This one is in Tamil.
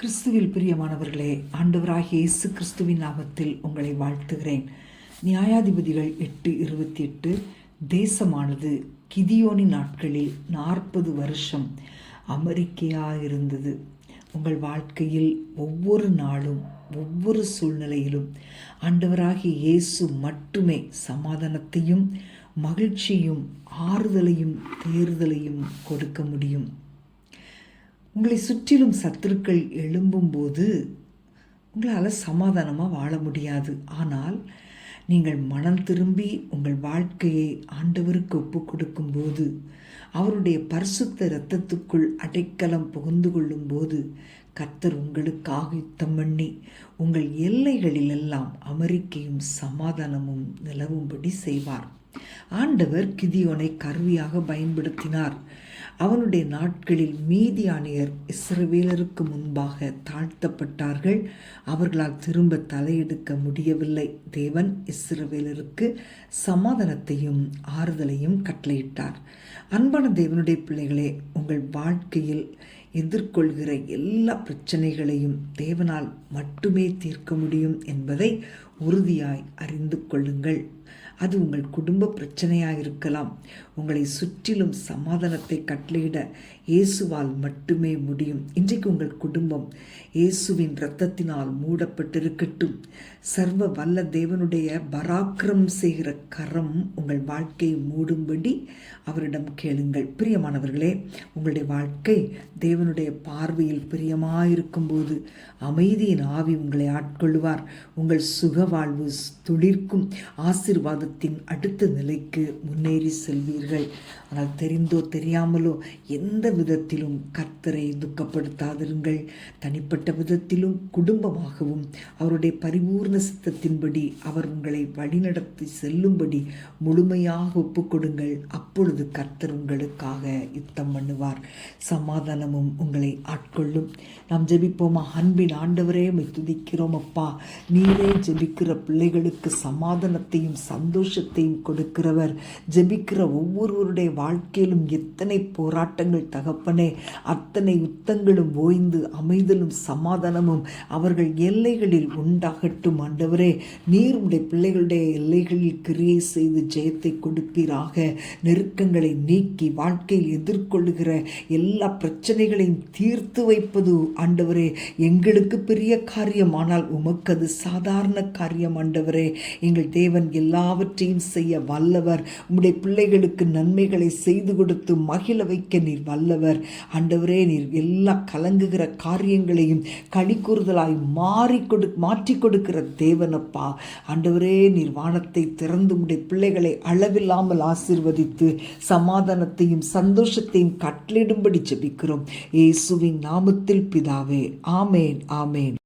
கிறிஸ்துவில் பிரியமானவர்களே, ஆண்டவராகிய இயேசு கிறிஸ்துவின் நாமத்தில் உங்களை வாழ்த்துகிறேன். நியாயாதிபதிகள் 8:28 தேசமானது கிதியோனின் நாட்களில் 40 வருஷம் அமெரிக்கையாயிருந்தது. உங்கள் வாழ்க்கையில் ஒவ்வொரு நாளும் ஒவ்வொரு சூழ்நிலையிலும் ஆண்டவராகிய இயேசு மட்டுமே சமாதானத்தையும் மகிழ்ச்சியும் ஆறுதலையும் தேறுதலையும் கொடுக்க முடியும். உங்களை சுற்றிலும் சத்துருக்கள் எழும்பும்போது உங்களால் சமாதானமாக வாழ முடியாது. ஆனால் நீங்கள் மனம் திரும்பி உங்கள் வாழ்க்கையை ஆண்டவருக்கு ஒப்பு கொடுக்கும்போது, அவருடைய பரிசுத்த இரத்தத்துக்குள் அடைக்கலம் புகுந்து கொள்ளும்போது, கர்த்தர் உங்களுக்காக யுத்தம் பண்ணி உங்கள் எல்லைகளிலெல்லாம் அமெரிக்கையும் சமாதானமும் நிலவும்படி செய்வார். ஆண்டவர் கிதியோனை கருவியாக பயன்படுத்தினார். அவனுடைய நாட்களில் மீதியானியர் இஸ்ரவேலருக்கு முன்பாக தாழ்த்தப்பட்டார்கள். அவர்களால் திரும்ப தலையெடுக்க முடியவில்லை. தேவன் இஸ்ரவேலருக்கு சமாதானத்தையும் ஆறுதலையும் கட்டளையிட்டார். அன்பான தேவனுடைய பிள்ளைகளே, உங்கள் வாழ்க்கையில் எதிர்கொள்கிற எல்லா பிரச்சனைகளையும் தேவனால் மட்டுமே தீர்க்க முடியும் என்பதை உறுதியாய் அறிந்து கொள்ளுங்கள். அது உங்கள் குடும்ப பிரச்சனையாக இருக்கலாம். உங்களை சுற்றிலும் சமாதானத்தை கட்டளையிட இயேசுவால் மட்டுமே முடியும். இன்றைக்கு உங்கள் குடும்பம் இயேசுவின் இரத்தத்தினால் மூடப்பட்டிருக்கட்டும். சர்வ வல்ல தேவனுடைய பராக்கிரமம் செய்கிற கரம் உங்கள் வாழ்க்கையை மூடும்படி அவரிடம் கேளுங்கள். பிரியமானவர்களே, உங்களுடைய வாழ்க்கை தேவனுடைய பார்வையில் பிரியமாயிருக்கும்போது அமைதியின் ஆவி உங்களை ஆட்கொள்வார். உங்கள் சுக வாழ்வு துளிர்க்கும். ஆசீர்வாதத்தின் அடுத்த நிலைக்கு முன்னேறி செல்வீர்கள். ஆனால் தெரிந்தோ தெரியாமலோ எந்த விதத்திலும் கர்த்தரை துக்கப்படுத்தாதிருங்கள். தனிப்பட்ட விதத்திலும் குடும்பமாகவும் அவருடைய பரிபூர்ண சித்தத்தின்படி அவர் உங்களை வழிநடத்தி செல்லும்படி முழுமையாக ஒப்புக்கொடுங்கள். அப்பொழுது கர்த்தர் உங்களுக்காக யுத்தம் பண்ணுவார். சமாதானமும் உங்களை ஆட்கொள்ளும். நாம் ஜெபிப்போமா? அன்பின் ஆண்டவரே, துதிக்கிறோம் அப்பா. நீரே ஜெபிக்கிற பிள்ளைகளுக்கு சமாதானத்தையும் சந்தோஷத்தையும் கொடுக்கிறவர். ஜெபிக்கிற ஒவ்வொருவருடைய வாழ்க்கையிலும் எத்தனை போராட்டங்கள் தகப்பனே, அத்தனை யுத்தங்களும் ஓய்ந்து அமைதலும் சமாதானமும் அவர்கள் எல்லைகளில் உண்டாகட்டும். ஆண்டவரே, நீர் உடைய பிள்ளைகளுடைய எல்லைகளில் கிரியை செய்து ஜெயத்தை கொடுப்பீராக. நெருக்கங்களை நீக்கி வாழ்க்கையில் எதிர்கொள்ளுகிற எல்லா பிரச்சனைகளையும் தீர்த்து வைப்பது ஆண்டவரே எங்களுக்கு பெரிய காரியம். ஆனால் உமக்கு அது சாதாரண காரியம். ஆண்டவரே, எங்கள் தேவன் எல்லாவற்றையும் செய்ய வல்லவர். உம்முடைய பிள்ளைகளுக்கு நன்மைகளை செய்து கொடுத்து மகிழ வைக்க நீர் வல்லவர். ஆண்டவரே, நீர் எல்லா கலங்குகிற காரியங்களையும் களிக்கூறுதலாய் மாற்றி கொடுக்கிற தேவனப்பா. ஆண்டவரே, நீர் வானத்தை திறந்து உம்முடைய பிள்ளைகளை அளவில்லாமல் ஆசீர்வதித்து சமாதானத்தையும் சந்தோஷத்தையும் கட்டளிடும்படி ஜெபிக்கிறோம். இயேசுவின் நாமத்தில் பிதாவே, ஆமேன், ஆமேன்.